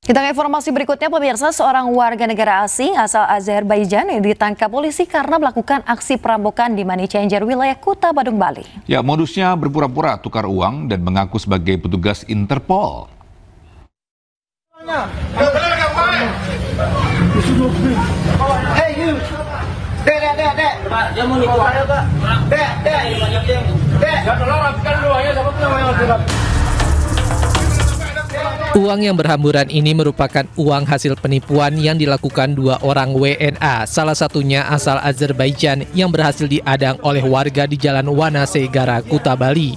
Kita ke informasi berikutnya, pemirsa. Seorang warga negara asing asal Azerbaijan yang ditangkap polisi karena melakukan aksi perampokan di Money Changer wilayah Kuta Badung, Bali. Ya, modusnya berpura-pura tukar uang dan mengaku sebagai petugas Interpol. Uang yang berhamburan ini merupakan uang hasil penipuan yang dilakukan dua orang WNA, salah satunya asal Azerbaijan yang berhasil diadang oleh warga di Jalan Wanasegara, Kuta, Bali.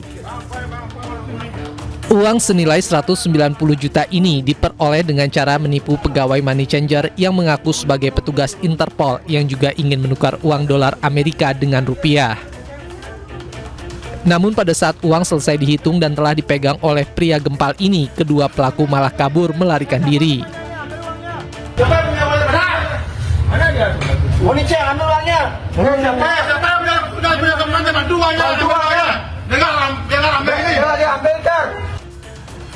Uang senilai 190 juta ini diperoleh dengan cara menipu pegawai Money Changer yang mengaku sebagai petugas Interpol yang juga ingin menukar uang dolar Amerika dengan rupiah. Namun pada saat uang selesai dihitung dan telah dipegang oleh pria gempal ini, kedua pelaku malah kabur melarikan diri.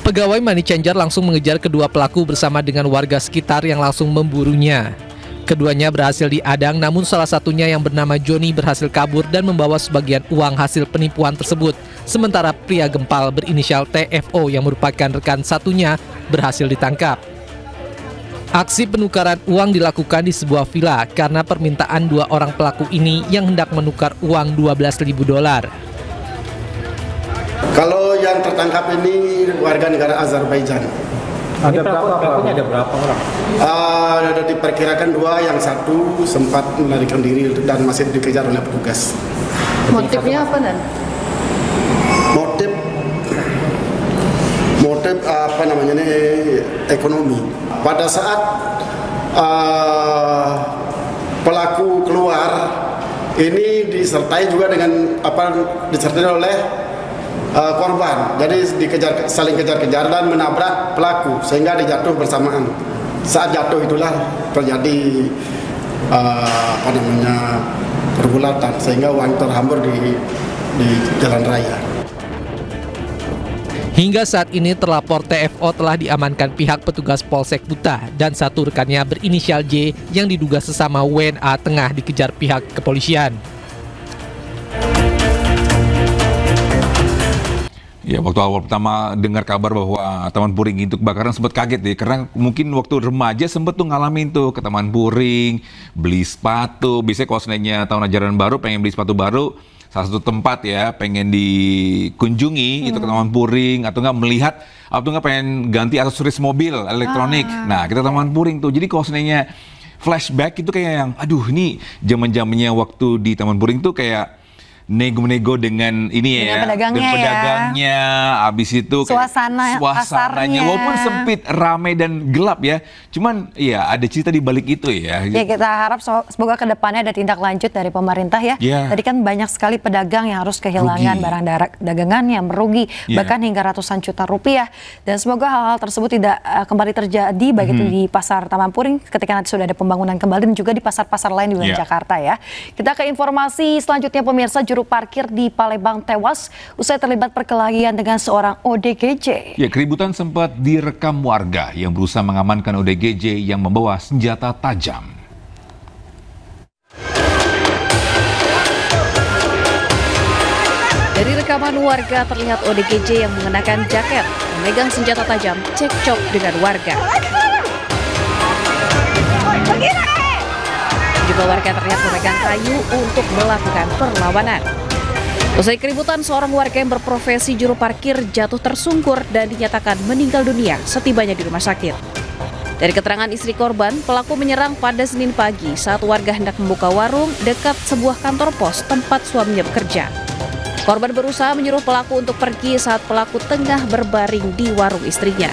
Pegawai Money Changer langsung mengejar kedua pelaku bersama dengan warga sekitar yang langsung memburunya. Keduanya berhasil diadang, namun salah satunya yang bernama Joni berhasil kabur dan membawa sebagian uang hasil penipuan tersebut. Sementara pria gempal berinisial TFO yang merupakan rekan satunya berhasil ditangkap. Aksi penukaran uang dilakukan di sebuah villa karena permintaan dua orang pelaku ini yang hendak menukar uang $12.000. Kalau yang tertangkap ini warga negara Azerbaijan. Ada pelakunya ada berapa orang? Ada diperkirakan dua, yang satu sempat melarikan diri dan masih dikejar oleh petugas. Motifnya apa, Nan? Motif apa namanya ini, ekonomi. Pada saat pelaku keluar, ini disertai juga dengan disertai oleh korban, jadi saling kejar-kejar dan menabrak pelaku sehingga dia jatuh bersamaan. Saat jatuh itulah terjadi pergulatan sehingga uang terhambur di jalan raya. Hingga saat ini terlapor TFO telah diamankan pihak petugas Polsek Kuta dan satu rekannya berinisial J yang diduga sesama WNA tengah dikejar pihak kepolisian. Ya, waktu awal pertama dengar kabar bahwa Taman Puring itu kebakaran sempat kaget deh, karena mungkin waktu remaja sempat tuh ngalamin tuh ke Taman Puring, beli sepatu. Biasanya kalau seandainya tahun ajaran baru pengen beli sepatu baru, salah satu tempat ya pengen dikunjungi itu ke Taman Puring, atau nggak melihat, atau nggak pengen ganti aksesoris mobil elektronik. Nah, kita Taman Puring tuh. Jadi kalau seandainya flashback itu kayak yang, aduh ini zaman-zamannya waktu di Taman Puring tuh kayak nego-nego dengan ini ya, pedagangnya, abis itu suasananya, pasarnya, walaupun sempit, ramai dan gelap ya, cuman ya ada cerita di balik itu ya. Ya, kita harap semoga kedepannya ada tindak lanjut dari pemerintah ya. Tadi kan banyak sekali pedagang yang harus kehilangan barang dagangannya, merugi bahkan hingga ratusan juta rupiah, dan semoga hal-hal tersebut tidak kembali terjadi baik itu di pasar Taman Puring ketika nanti sudah ada pembangunan kembali, dan juga di pasar-pasar lain di wilayah Jakarta ya. Kita ke informasi selanjutnya, pemirsa. Juru parkir di Palembang tewas usai terlibat perkelahian dengan seorang ODGJ. Ya, keributan sempat direkam warga yang berusaha mengamankan ODGJ yang membawa senjata tajam. Dari rekaman warga terlihat ODGJ yang mengenakan jaket, memegang senjata tajam, cekcok dengan warga. Juga warga terlihat memegang kayu untuk melakukan perlawanan. Usai keributan, seorang warga yang berprofesi juru parkir jatuh tersungkur dan dinyatakan meninggal dunia setibanya di rumah sakit. Dari keterangan istri korban, pelaku menyerang pada Senin pagi saat warga hendak membuka warung dekat sebuah kantor pos tempat suaminya bekerja. Korban berusaha menyuruh pelaku untuk pergi saat pelaku tengah berbaring di warung istrinya.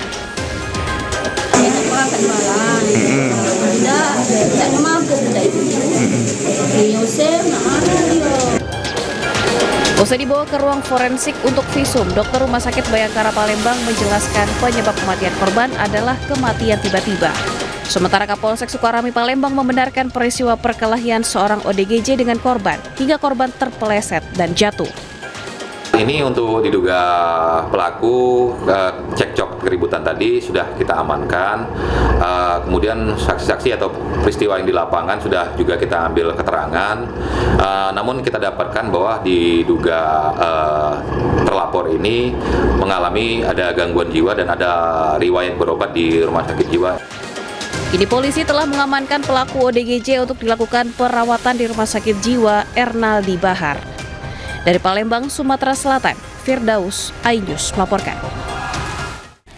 Usai dibawa ke ruang forensik untuk visum, dokter Rumah Sakit Bayangkara Palembang menjelaskan penyebab kematian korban adalah kematian tiba-tiba. Sementara Kapolsek Sukarami Palembang membenarkan peristiwa perkelahian seorang ODGJ dengan korban hingga korban terpeleset dan jatuh. Ini untuk diduga pelaku cekcok keributan tadi sudah kita amankan. Kemudian saksi-saksi atau peristiwa yang di lapangan sudah juga kita ambil keterangan. Namun kita dapatkan bahwa diduga terlapor ini mengalami ada gangguan jiwa dan ada riwayat berobat di rumah sakit jiwa. Kini polisi telah mengamankan pelaku ODGJ untuk dilakukan perawatan di Rumah Sakit Jiwa Ernaldi Bahar. Dari Palembang, Sumatera Selatan, Firdaus, iNews melaporkan.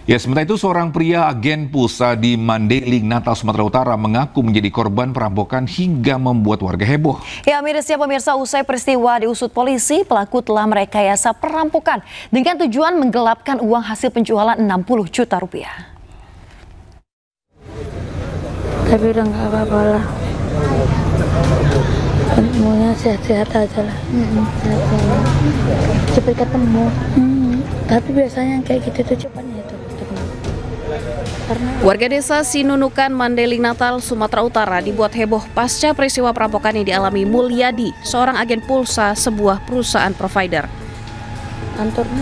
Ya, sementara itu seorang pria agen pulsa di Mandailing, Natal, Sumatera Utara mengaku menjadi korban perampokan hingga membuat warga heboh. Ya, mirisnya pemirsa, usai peristiwa diusut polisi, pelaku telah merekayasa perampokan dengan tujuan menggelapkan uang hasil penjualan 60 juta rupiah. Tapi udah nggak apa-apa lah. Semuanya sehat-sehat aja lah. Cepat ketemu. Tapi biasanya kayak gitu tuh cepatnya itu. Warga desa Sinunukan, Mandailing, Natal, Sumatera Utara dibuat heboh pasca peristiwa perampokan yang dialami Mulyadi, seorang agen pulsa sebuah perusahaan provider.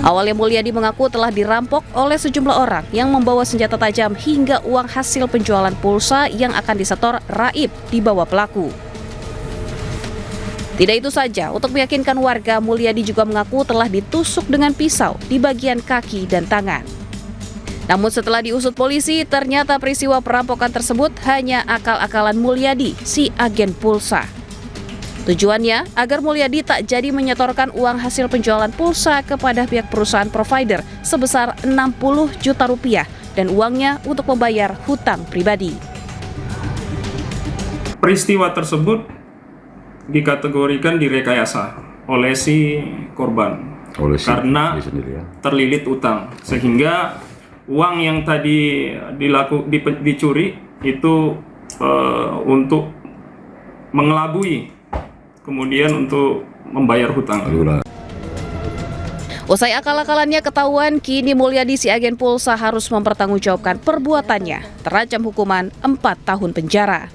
Awalnya Mulyadi mengaku telah dirampok oleh sejumlah orang yang membawa senjata tajam hingga uang hasil penjualan pulsa yang akan disetor raib dibawa pelaku. Tidak itu saja, untuk meyakinkan warga, Mulyadi juga mengaku telah ditusuk dengan pisau di bagian kaki dan tangan. Namun setelah diusut polisi, ternyata peristiwa perampokan tersebut hanya akal-akalan Mulyadi, si agen pulsa. Tujuannya agar Mulyadi tak jadi menyetorkan uang hasil penjualan pulsa kepada pihak perusahaan provider sebesar 60 juta rupiah dan uangnya untuk membayar hutang pribadi. Peristiwa tersebut dikategorikan direkayasa oleh si korban karena terlilit utang, sehingga uang yang tadi dicuri itu untuk mengelabui, kemudian untuk membayar hutang. Usai akal-akalannya ketahuan, kini Mulyadi si agen pulsa harus mempertanggungjawabkan perbuatannya, terancam hukuman 4 tahun penjara.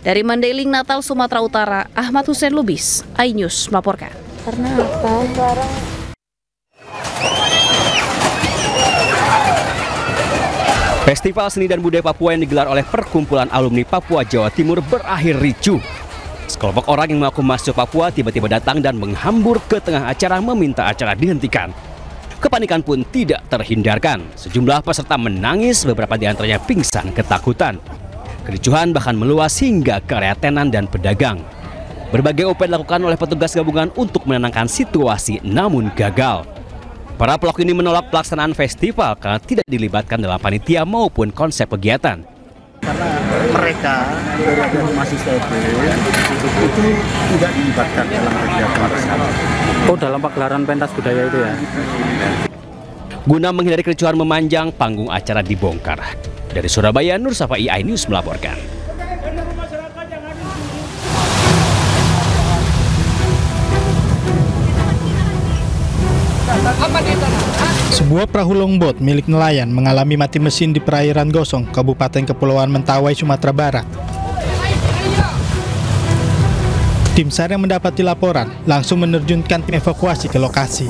Dari Mandailing, Natal, Sumatera Utara, Ahmad Hussein Lubis, iNews melaporkan. Karena apa? Festival Seni dan Budaya Papua yang digelar oleh Perkumpulan Alumni Papua Jawa Timur berakhir ricuh. Sekelompok orang yang mengaku masuk Papua tiba-tiba datang dan menghambur ke tengah acara meminta acara dihentikan. Kepanikan pun tidak terhindarkan. Sejumlah peserta menangis, beberapa di antaranya pingsan ketakutan. Kericuhan bahkan meluas hingga ke area tenan dan pedagang. Berbagai upaya dilakukan oleh petugas gabungan untuk menenangkan situasi, namun gagal. Para pelaku ini menolak pelaksanaan festival karena tidak dilibatkan dalam panitia maupun konsep kegiatan. Karena mereka dari mahasiswa itu tidak dilibatkan dalam kegiatan tersebut. Oh, dalam pagelaran pentas budaya itu ya? Guna menghindari kericuhan memanjang, panggung acara dibongkar. Dari Surabaya, Nur Safai, iNews melaporkan. Sebuah perahu longboat milik nelayan mengalami mati mesin di perairan Gosong, Kabupaten Kepulauan Mentawai, Sumatera Barat. Tim SAR yang mendapati laporan langsung menerjunkan tim evakuasi ke lokasi.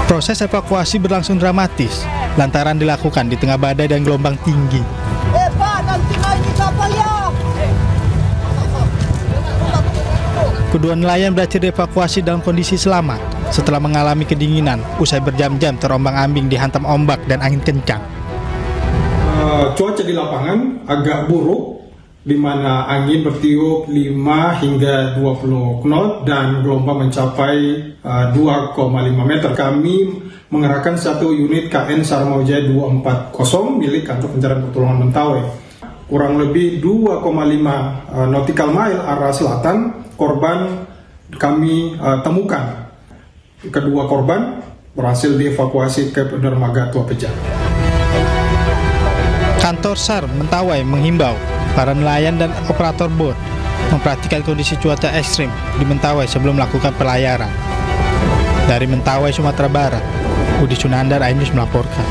Proses evakuasi berlangsung dramatis lantaran dilakukan di tengah badai dan gelombang tinggi. Kedua nelayan berhasil dievakuasi dalam kondisi selamat setelah mengalami kedinginan usai berjam-jam terombang-ambing dihantam ombak dan angin kencang. Cuaca di lapangan agak buruk, di mana angin bertiup 5 hingga 20 knot dan gelombang mencapai 2,5 meter. Kami mengerahkan satu unit KN Sarmawijaya 240 milik Kantor Pencarian Pertolongan Mentawai. Kurang lebih 2,5 nautical mile arah selatan, korban kami temukan. Kedua korban berhasil dievakuasi ke dermaga Tua Pejat. Kantor SAR Mentawai menghimbau para nelayan dan operator bot memperhatikan kondisi cuaca ekstrim di Mentawai sebelum melakukan pelayaran. Dari Mentawai, Sumatera Barat, Budi Sunandar, iNews melaporkan.